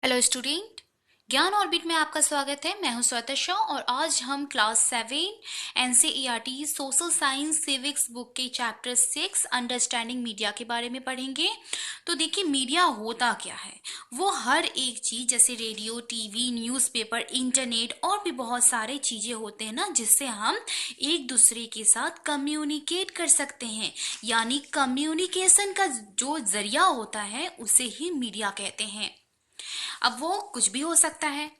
Hello student. ज्ञान orbit में आपका स्वागत है। मैं हूं श्वेता शाह और आज हम class 7 NCERT social science civics book के चैप्टर 6 अंडरस्टैंडिंग मीडिया के बारे में पढ़ेंगे। तो देखिए, मीडिया होता क्या है। वो हर एक चीज जैसे रेडियो, टीवी, न्यूज़पेपर, इंटरनेट और भी बहुत सारे चीजें होते हैं ना, जिससे हम एक दूसरे के साथ कम्युनिकेट कर सकते हैं। यानी कम्युनिकेशन का जो जरिया होता है उसे ही मीडिया कहते हैं। अब वो कुछ भी हो सकता है,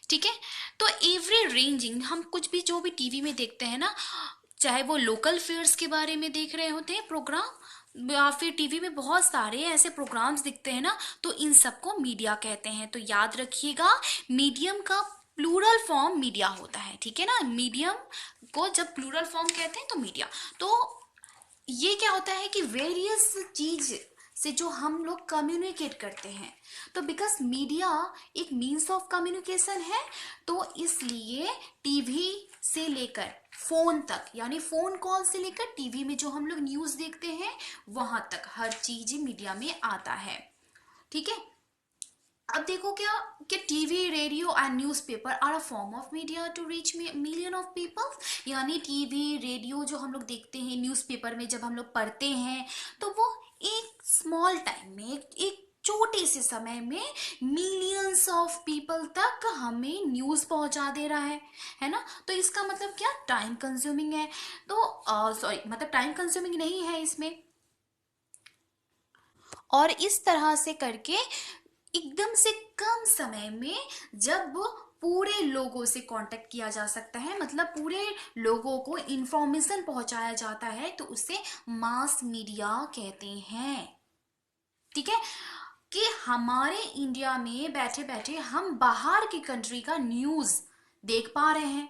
ठीक है। तो एवरी रेंजिंग, हम कुछ भी जो भी टीवी में देखते हैं ना, चाहे वो लोकल फेयर्स के बारे में देख रहे होते हैं प्रोग्राम, या फिर टीवी में बहुत सारे ऐसे प्रोग्राम्स दिखते हैं ना, तो इन सबको मीडिया कहते हैं। तो याद रखिएगा, मीडियम का प्लूरल फॉर्म मीडिया होता है, ठीक है ना। मीडियम को जब प्लूरल फॉर्म कहते हैं तो मीडिया। तो ये क्या होता है कि वेरियस चीज से जो हम लोग कम्युनिकेट करते हैं, तो बिकॉज मीडिया एक मीन्स ऑफ कम्युनिकेशन है, तो इसलिए टीवी से लेकर फोन तक, यानी फोन कॉल से लेकर टीवी में जो हम लोग न्यूज देखते हैं वहां तक हर चीज मीडिया में आता है, ठीक है। अब देखो क्या कि TV, radio and newspaper are a form of media to reach million of people. यानी टीवी, रेडियो जो हम लोग देखते हैं, न्यूज़पेपर में जब हम लोग पढ़ते हैं, तो वो एक स्मॉल टाइम में, एक छोटे से समय में मिलियंस ऑफ पीपल तक हमें न्यूज़ पहुंचा दे रहा है ना। तो इसका मतलब क्या, टाइम कंज्यूमिंग है। तो सॉरी, मतलब टाइम कंज्यूमिंग नहीं है इसमें। और इस तरह से करके एकदम से कम समय में जब पूरे लोगों से कांटेक्ट किया जा सकता है, मतलब पूरे लोगों को इंफॉर्मेशन पहुंचाया जाता है, तो उसे मास मीडिया कहते हैं, ठीक है। कि हमारे इंडिया में बैठे बैठे हम बाहर की कंट्री का न्यूज देख पा रहे हैं,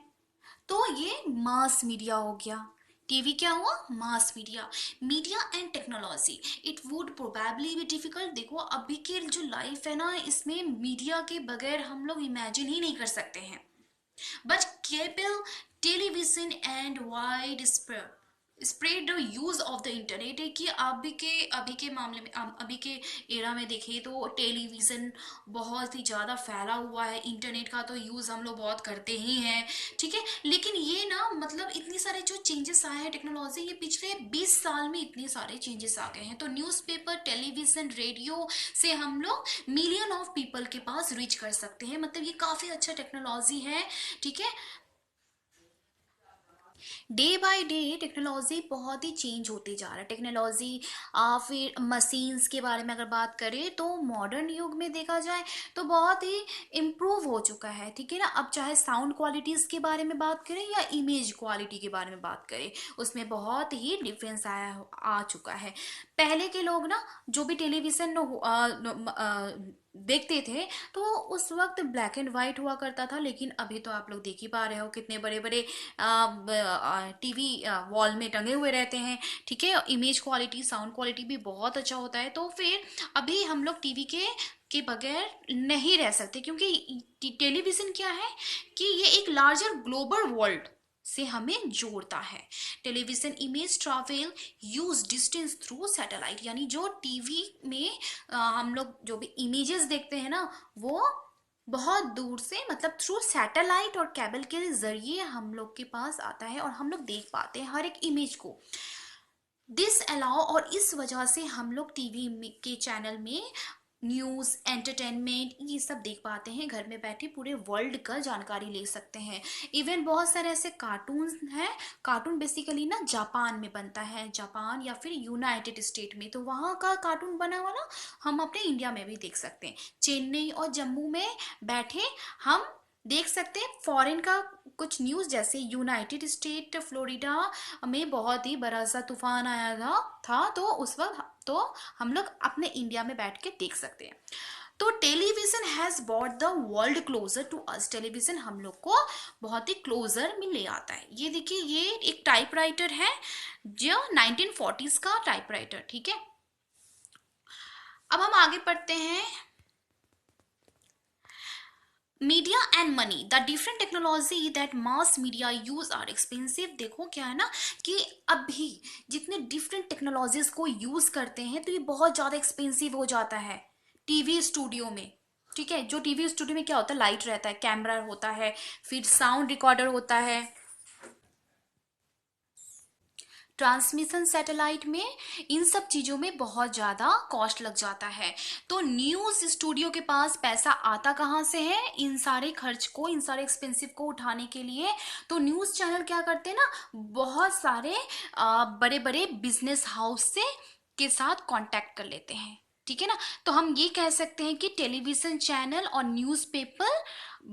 तो ये मास मीडिया हो गया। टीवी क्या हुआ, mass media. Media and technology, it would probably be difficult. देखो अभी की जो लाइफ है ना, इसमें मीडिया के बगैर हम लोग इमेजिन ही नहीं कर सकते हैं। But cable television and wide spread the use of the internet है कि अभी के मामले में, अभी के एरा में देखें तो टेलीविजन बहुत ही ज़्यादा फैला हुआ है। इंटरनेट का तो यूज़ हम लोग बहुत करते ही हैं, ठीक है। लेकिन ये ना, मतलब इतनी सारे जो चेंजेस आए हैं टेक्नोलॉजी, ये पिछले 20 साल में इतने सारे चेंजेस आ गए हैं। तो न्यूज़पेपर, टेलीविज़न, रेडियो से हम लोग मिलियन ऑफ पीपल के पास रीच कर सकते हैं। मतलब ये काफ़ी अच्छा टेक्नोलॉजी है, ठीक है। डे बाय डे टेक्नोलॉजी बहुत ही चेंज होती जा रहा है। टेक्नोलॉजी, फिर मशीन्स के बारे में अगर बात करें तो मॉडर्न युग में देखा जाए तो बहुत ही इम्प्रूव हो चुका है, ठीक है ना। अब चाहे साउंड क्वालिटीज़ के बारे में बात करें या इमेज क्वालिटी के बारे में बात करें, उसमें बहुत ही डिफरेंस आ चुका है। पहले के लोग ना, जो भी टेलीविज़न देखते थे, तो उस वक्त ब्लैक एंड वाइट हुआ करता था। लेकिन अभी तो आप लोग देख ही पा रहे हो, कितने बड़े बड़े टीवी वॉल में टंगे हुए रहते हैं, ठीक है। इमेज क्वालिटी, साउंड क्वालिटी भी बहुत अच्छा होता है। तो फिर अभी हम लोग टीवी के बगैर नहीं रह सकते, क्योंकि टेलीविजन क्या है कि ये एक लार्जर ग्लोबल वर्ल्ड से हमें जोड़ता है। Television image travel use distance through satellite, यानी जो टीवी में हम लोग जो भी इमेजेस देखते हैं ना, वो बहुत दूर से, मतलब थ्रू सैटेलाइट और केबल के जरिए हम लोग के पास आता है और हम लोग देख पाते हैं हर एक इमेज को। दिस अलाउ, और इस वजह से हम लोग टीवी के चैनल में न्यूज़, एंटरटेनमेंट, ये सब देख पाते हैं। घर में बैठे पूरे वर्ल्ड का जानकारी ले सकते हैं। इवन बहुत सारे ऐसे कार्टून्स हैं। कार्टून बेसिकली ना जापान में बनता है, जापान या फिर यूनाइटेड स्टेट में, तो वहाँ का कार्टून बना हुआ ना हम अपने इंडिया में भी देख सकते हैं। चेन्नई और जम्मू में बैठे हम देख सकते हैं फॉरेन का कुछ न्यूज़, जैसे यूनाइटेड स्टेट फ्लोरिडा में बहुत ही बड़ा सा तूफान आया था, तो उस वक्त तो हम लोग अपने इंडिया में बैठ के देख सकते हैं। तो television has bought the world closer to us. Television हम लोग को बहुत ही क्लोजर में ले आता है। ये देखिए, ये एक टाइपराइटर है, जो 1940s का टाइपराइटर, ठीक है। अब हम आगे पढ़ते हैं। Media and money, the different technology that mass media use are expensive. देखो क्या है ना कि अभी जितने डिफरेंट टेक्नोलॉजीज को यूज करते हैं, तो ये बहुत ज्यादा एक्सपेंसिव हो जाता है टीवी स्टूडियो में। ठीक है। जो टीवी स्टूडियो में क्या होता है, लाइट रहता है, कैमरा होता है, फिर साउंड रिकॉर्डर होता है, ट्रांसमिशन सैटेलाइट में, इन सब चीज़ों में बहुत ज़्यादा कॉस्ट लग जाता है। तो न्यूज़ स्टूडियो के पास पैसा आता कहाँ से है, इन सारे खर्च को, इन सारे एक्सपेंसिव को उठाने के लिए? तो न्यूज़ चैनल क्या करते हैं ना, बहुत सारे बड़े बड़े बिजनेस हाउस से के साथ कांटेक्ट कर लेते हैं। ठीक है ना। तो हम ये कह सकते हैं कि टेलीविजन चैनल और न्यूज़पेपर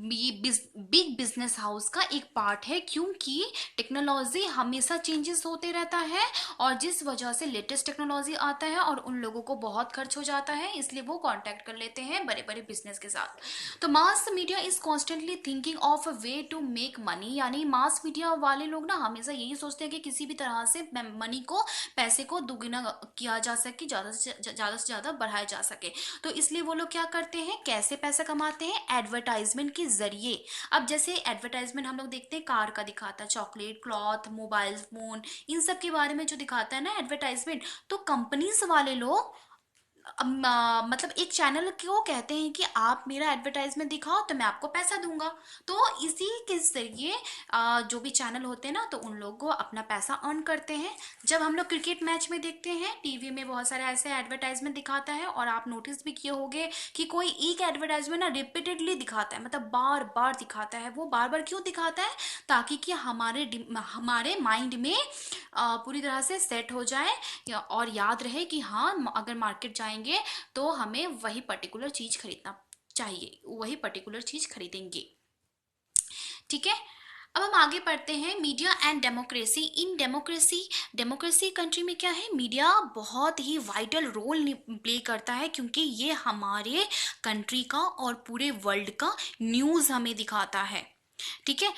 ये बिग बिजनेस हाउस का एक पार्ट है, क्योंकि टेक्नोलॉजी हमेशा चेंजेस होते रहता है, और जिस वजह से लेटेस्ट टेक्नोलॉजी आता है और उन लोगों को बहुत खर्च हो जाता है, इसलिए वो कांटेक्ट कर लेते हैं बड़े बड़े बिजनेस के साथ। तो mass media is constantly thinking of a way to make money, यानी मास मीडिया वाले लोग ना हमेशा यही सोचते हैं कि किसी भी तरह से मनी को, पैसे को दुगना किया जा सके, ज़्यादा से ज़्यादा बढ़ाया जा सके। तो इसलिए वो लोग क्या करते हैं, कैसे पैसा कमाते हैं, एडवर्टाइजमेंट के जरिए। अब जैसे एडवर्टाइजमेंट हम लोग देखते हैं, कार का दिखाता है, चॉकलेट, क्लॉथ, मोबाइल फोन, इन सब के बारे में जो दिखाता है ना एडवर्टाइजमेंट, तो कंपनीज वाले लोग मतलब एक चैनल को कहते हैं कि आप मेरा एडवर्टाइजमेंट दिखाओ तो मैं आपको पैसा दूंगा। तो इसी के जरिए जो भी चैनल होते हैं ना, तो उन लोगों को अपना पैसा अर्न करते हैं। जब हम लोग क्रिकेट मैच में देखते हैं, टीवी में बहुत सारे ऐसे एडवर्टाइजमेंट दिखाता है, और आप नोटिस भी किए होंगे कि कोई एक एडवर्टाइजमेंट ना रिपीटेडली दिखाता है, मतलब बार बार दिखाता है। वो बार बार क्यों दिखाता है, ताकि कि हमारे माइंड में पूरी तरह से सेट हो जाए, और याद रहे कि हाँ, अगर मार्केट जाएंगे तो हमें वही पर्टिकुलर चीज खरीदना चाहिए, वही पर्टिकुलर चीज खरीदेंगे। ठीक है। अब हम आगे पढ़ते हैं, media and democracy. In democracy country में क्या है, मीडिया बहुत ही वाइटल रोल प्ले करता है, क्योंकि ये हमारे कंट्री का और पूरे वर्ल्ड का न्यूज़ हमें दिखाता है। ठीक है।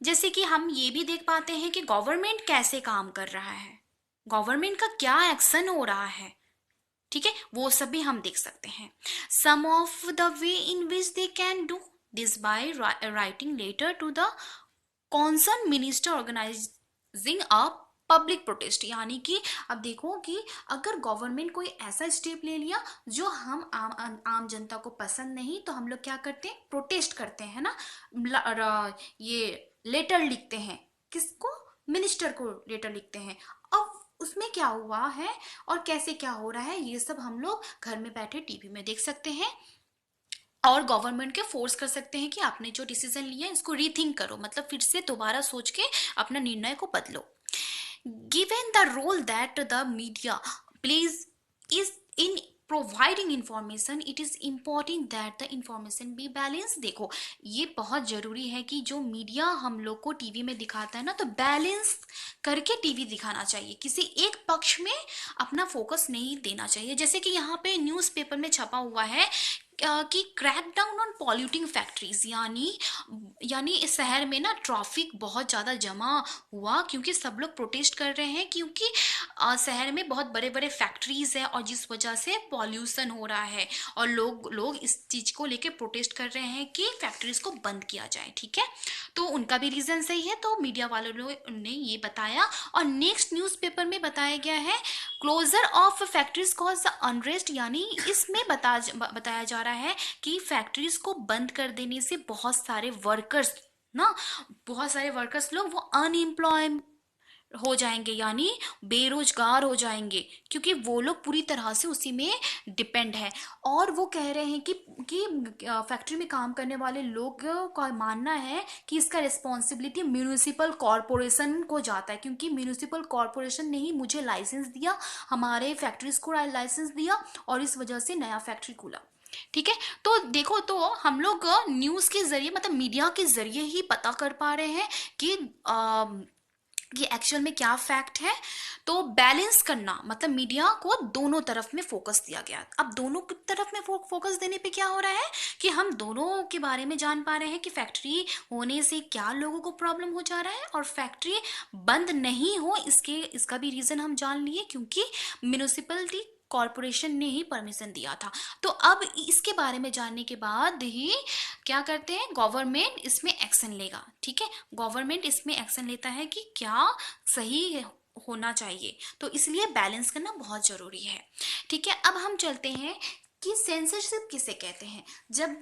जैसे कि हम ये भी देख पाते हैं कि गवर्नमेंट कैसे काम कर रहा है, गवर्नमेंट का क्या एक्शन हो रहा है। ठीक है, वो सब भी हम देख सकते हैं। Some of the way in which they can do this by writing letter to the concern minister organising a public protest, यानी कि अब देखो कि अगर गवर्नमेंट कोई ऐसा स्टेप ले लिया जो हम आम जनता को पसंद नहीं, तो हम लोग क्या करते हैं, प्रोटेस्ट करते हैं ना, ये लेटर लिखते हैं, किसको, मिनिस्टर को लेटर लिखते हैं। अब उसमें क्या हुआ है और कैसे क्या हो रहा है, ये सब हम लोग घर में बैठे टीवी में देख सकते हैं, और गवर्नमेंट के फोर्स कर सकते हैं कि आपने जो डिसीजन लिया है इसको रीथिंक करो, मतलब फिर से दोबारा सोच के अपना निर्णय को बदलो। Given the role that the media plays is in providing information, it is important that the information be balance. देखो, ये बहुत जरूरी है कि जो मीडिया हम लोग को टीवी में दिखाता है ना, तो बैलेंस करके टीवी दिखाना चाहिए, किसी एक पक्ष में अपना फोकस नहीं देना चाहिए। जैसे कि यहाँ पे न्यूज़पेपर में छपा हुआ है कि crack down on polluting factories, यानी इस शहर में ना ट्रैफिक बहुत ज़्यादा जमा हुआ, क्योंकि सब लोग प्रोटेस्ट कर रहे हैं, क्योंकि शहर में बहुत बड़े बड़े फैक्ट्रीज है, और जिस वजह से पॉल्यूशन हो रहा है, और लोग इस चीज़ को लेके प्रोटेस्ट कर रहे हैं कि फैक्ट्रीज को बंद किया जाए। ठीक है, तो उनका भी रीज़न सही है, तो मीडिया वालों ने ये बताया। और नेक्स्ट न्यूज़पेपर में बताया गया है, closure of factories cause unrest, यानी इसमें बताया जा रहा है कि फैक्ट्रीज को बंद कर देने से बहुत सारे वर्कर्स ना, बहुत सारे वर्कर्स लोग वो अनएम्प्लॉय हो जाएंगे, यानी बेरोजगार हो जाएंगे, क्योंकि वो लोग पूरी तरह से उसी में डिपेंड है। और वो कह रहे हैं कि फैक्ट्री में काम करने वाले लोग का मानना है कि इसका रिस्पॉन्सिबिलिटी म्यूनिसिपल कॉरपोरेशन को जाता है, क्योंकि म्यूनिसिपल कॉरपोरेशन ने ही मुझे लाइसेंस दिया, हमारे फैक्ट्रीज को लाइसेंस दिया, और इस वजह से नया फैक्ट्री खुला। ठीक है। तो देखो, तो हम लोग न्यूज़ के जरिए, मतलब मीडिया के जरिए ही पता कर पा रहे हैं कि ये एक्चुअल में क्या फैक्ट है। तो बैलेंस करना, मतलब मीडिया को दोनों तरफ में फोकस दिया गया। अब दोनों की तरफ में फोकस देने पे क्या हो रहा है कि हम दोनों के बारे में जान पा रहे हैं कि फैक्ट्री होने से क्या लोगों को प्रॉब्लम हो जा रहा है, और फैक्ट्री बंद नहीं हो इसका भी रीजन हम जान लिए, क्योंकि म्यूनिसिपलिटी कॉरपोरेशन ने ही परमिशन दिया था। तो अब इसके बारे में जानने के बाद ही क्या करते हैं, गवर्नमेंट इसमें एक्शन लेगा। ठीक है, गवर्नमेंट इसमें एक्शन लेता है कि क्या सही होना चाहिए, तो इसलिए बैलेंस करना बहुत जरूरी है। ठीक है, अब हम चलते हैं कि सेंसरशिप किसे कहते हैं। जब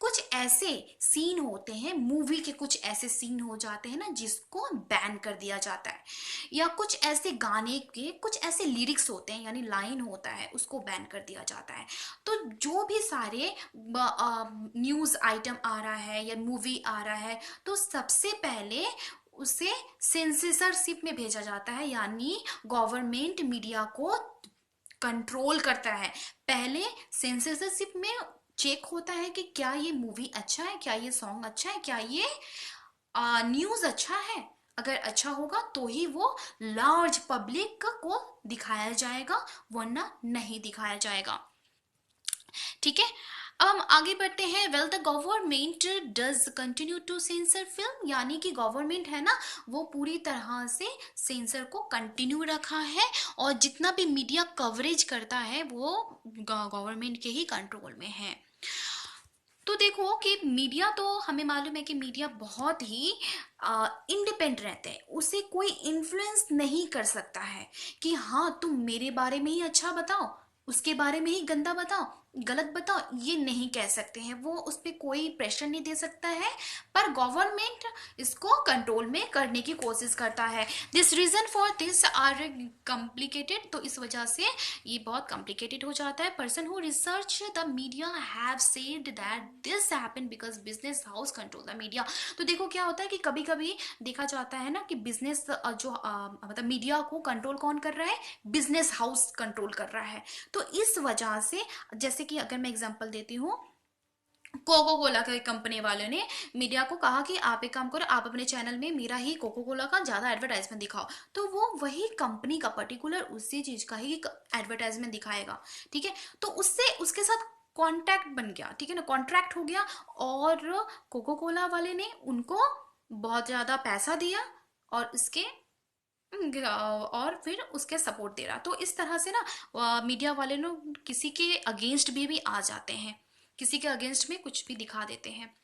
कुछ ऐसे सीन होते हैं, मूवी के कुछ ऐसे सीन हो जाते हैं ना जिसको बैन कर दिया जाता है, या कुछ ऐसे गाने के कुछ ऐसे लिरिक्स होते हैं यानी लाइन होता है उसको बैन कर दिया जाता है। तो जो भी सारे न्यूज़ आइटम आ रहा है या मूवी आ रहा है तो सबसे पहले उसे सेंसरशिप में भेजा जाता है, यानी गवर्नमेंट मीडिया को कंट्रोल करता है। पहले सेंसरशिप में चेक होता है कि क्या ये मूवी अच्छा है, क्या ये सॉन्ग अच्छा है, क्या ये न्यूज़ अच्छा है। अगर अच्छा होगा तो ही वो लार्ज पब्लिक को दिखाया जाएगा, वरना नहीं दिखाया जाएगा। ठीक है, अब हम आगे बढ़ते हैं। Well the government does continue to sensor film, यानी कि गवर्नमेंट है ना वो पूरी तरह से सेंसर को कंटिन्यू रखा है, और जितना भी मीडिया कवरेज करता है वो गवर्नमेंट के ही कंट्रोल में है। तो देखो कि मीडिया, तो हमें मालूम है कि मीडिया बहुत ही इंडिपेंडेंट रहते हैं, उसे कोई इन्फ्लुएंस नहीं कर सकता है कि हाँ तुम मेरे बारे में ही अच्छा बताओ, उसके बारे में ही गंदा बताओ, गलत बताओ, ये नहीं कह सकते हैं। वो उस पर कोई प्रेशर नहीं दे सकता है, पर गवर्नमेंट इसको कंट्रोल में करने की कोशिश करता है। This reason for this are complicated, तो इस वजह से ये बहुत कॉम्प्लिकेटेड हो जाता है। Person who research the media have said that this happen because business house control the media. तो देखो क्या होता है कि कभी कभी देखा जाता है ना कि बिजनेस जो मतलब मीडिया को कंट्रोल कौन कर रहा है, बिजनेस हाउस कंट्रोल कर रहा है। तो इस वजह से, जैसे कि अगर मैं एग्जांपल देती हूँ, कोको कोला के कंपनी वालों ने मीडिया को कहा कि आप एक काम करो, आप अपने चैनल में मेरा ही कोको कोला का ज्यादा एडवर्टाइजमेंट दिखाओ, तो वो वही कंपनी का पर्टिकुलर उसी चीज का ही एडवर्टाइजमेंट दिखाएगा। ठीक है, तो उससे उसके साथ कॉन्टैक्ट बन गया, ठीक है ना, कॉन्ट्रैक्ट हो गया, और कोको कोला वाले ने उनको बहुत ज्यादा पैसा दिया और उसके और फिर उसके सपोर्ट दे रहा। तो इस तरह से ना मीडिया वाले लोग किसी के अगेंस्ट भी आ जाते हैं, किसी के अगेंस्ट में कुछ भी दिखा देते हैं।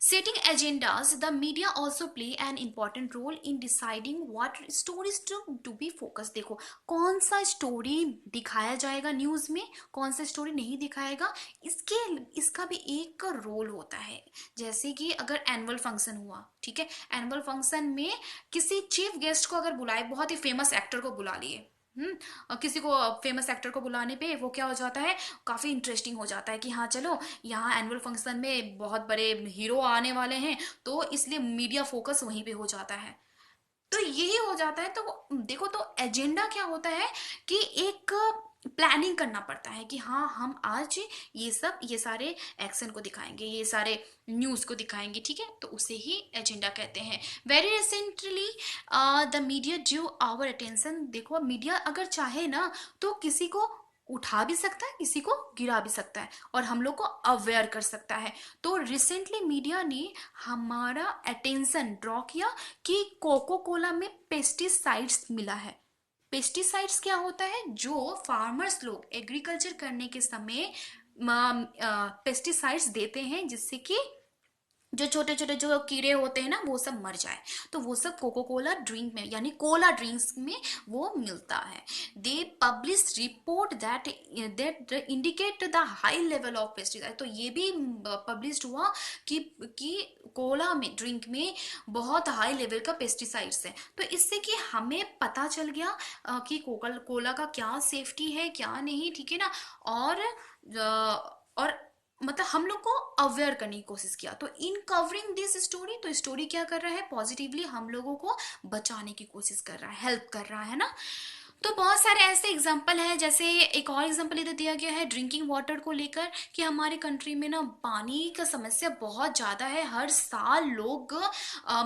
Setting agendas, the media also play an important role in deciding what stories to be focused। देखो कौन सा स्टोरी दिखाया जाएगा न्यूज में, कौन सा स्टोरी नहीं दिखाएगा, इसके इसका भी एक रोल होता है। जैसे कि अगर एनुअल फंक्शन हुआ, ठीक है, एनुअल फंक्शन में किसी चीफ गेस्ट को अगर बुलाए, बहुत ही फेमस एक्टर को बुला लिए, और किसी को फेमस एक्टर को बुलाने पे वो क्या हो जाता है, काफ़ी इंटरेस्टिंग हो जाता है कि हाँ चलो यहाँ एनुअल फंक्शन में बहुत बड़े हीरो आने वाले हैं, तो इसलिए मीडिया फोकस वहीं पे हो जाता है। तो यही हो जाता है। तो देखो, तो एजेंडा क्या होता है कि एक प्लानिंग करना पड़ता है कि हाँ हम आज ये सारे एक्शन को दिखाएंगे, ये सारे न्यूज़ को दिखाएंगे, ठीक है, तो उसे ही एजेंडा कहते हैं। Very recently the media due our attention. देखो मीडिया अगर चाहे ना तो किसी को उठा भी सकता है, किसी को गिरा भी सकता है, और हम लोग को अवेयर कर सकता है। तो रिसेंटली मीडिया ने हमारा अटेंशन ड्रॉ किया कि कोको कोला में पेस्टिसाइड्स मिला है। पेस्टिसाइड्स क्या होता है, जो फार्मर्स लोग एग्रीकल्चर करने के समय पेस्टिसाइड्स देते हैं जिससे कि जो छोटे छोटे जो कीड़े होते हैं ना वो सब मर जाए, तो वो सब कोको कोला ड्रिंक में यानी कोला ड्रिंक्स में वो मिलता है। They publish report that indicate the high level of pesticide. तो ये भी पब्लिश हुआ कि कोला में ड्रिंक में बहुत हाई लेवल का पेस्टिसाइड्स है। तो इससे कि हमें पता चल गया कि कोका कोला का क्या सेफ्टी है क्या नहीं, ठीक है ना, और मतलब हम लोग को अवेयर करने की कोशिश किया। तो इन कवरिंग दिस स्टोरी, तो स्टोरी क्या कर रहा है, पॉजिटिवली हम लोगों को बचाने की कोशिश कर रहा है, हेल्प कर रहा है ना। तो बहुत सारे ऐसे एग्जाम्पल हैं, जैसे एक और एग्जाम्पल इधर दिया गया है ड्रिंकिंग वाटर को लेकर कि हमारे कंट्री में ना पानी का समस्या बहुत ज़्यादा है। हर साल लोग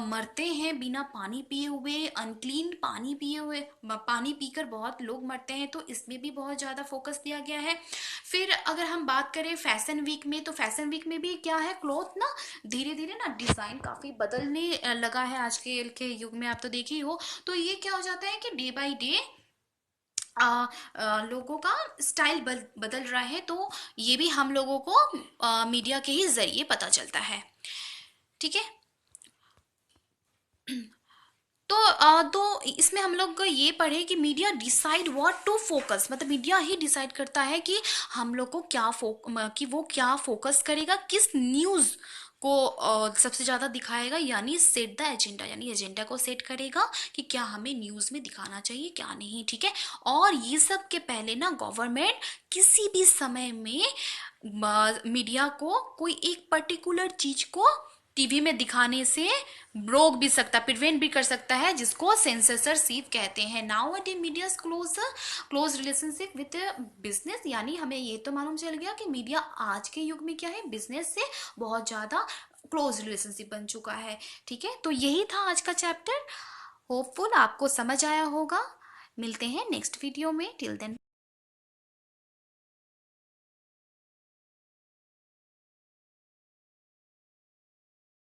मरते हैं बिना पानी पिए हुए, अनक्लीन पानी पिए हुए, पानी पीकर बहुत लोग मरते हैं। तो इसमें भी बहुत ज़्यादा फोकस दिया गया है। फिर अगर हम बात करें फैशन वीक में, तो फैशन वीक में भी क्या है, क्लॉथ ना धीरे धीरे ना डिज़ाइन काफ़ी बदलने लगा है आज के युग में, आप तो देखे ही हो। तो ये क्या हो जाता है कि डे बाई डे लोगों का स्टाइल बदल रहा है। तो ये भी हम लोगों को मीडिया के ही जरिए पता चलता है, ठीक है। तो इसमें हम लोग ये पढ़े कि media decide what to focus, मतलब मीडिया ही डिसाइड करता है कि हम लोग को कि वो क्या फोकस करेगा, किस न्यूज़ को सबसे ज़्यादा दिखाएगा, यानी सेट द एजेंडा, यानी एजेंडा को सेट करेगा कि क्या हमें न्यूज़ में दिखाना चाहिए क्या नहीं, ठीक है। और ये सब के पहले ना गवर्नमेंट किसी भी समय में मीडिया को कोई एक पर्टिकुलर चीज को टीवी में दिखाने से रोक भी सकता, प्रिवेंट भी कर सकता है, जिसको सेंसरशिप कहते हैं। Now a day media close relationship with business, यानी हमें ये तो मालूम चल गया कि मीडिया आज के युग में क्या है, बिजनेस से बहुत ज़्यादा क्लोज रिलेशनशिप बन चुका है, ठीक है। तो यही था आज का चैप्टर, होपफुल आपको समझ आया होगा। मिलते हैं नेक्स्ट वीडियो में, टिल देन।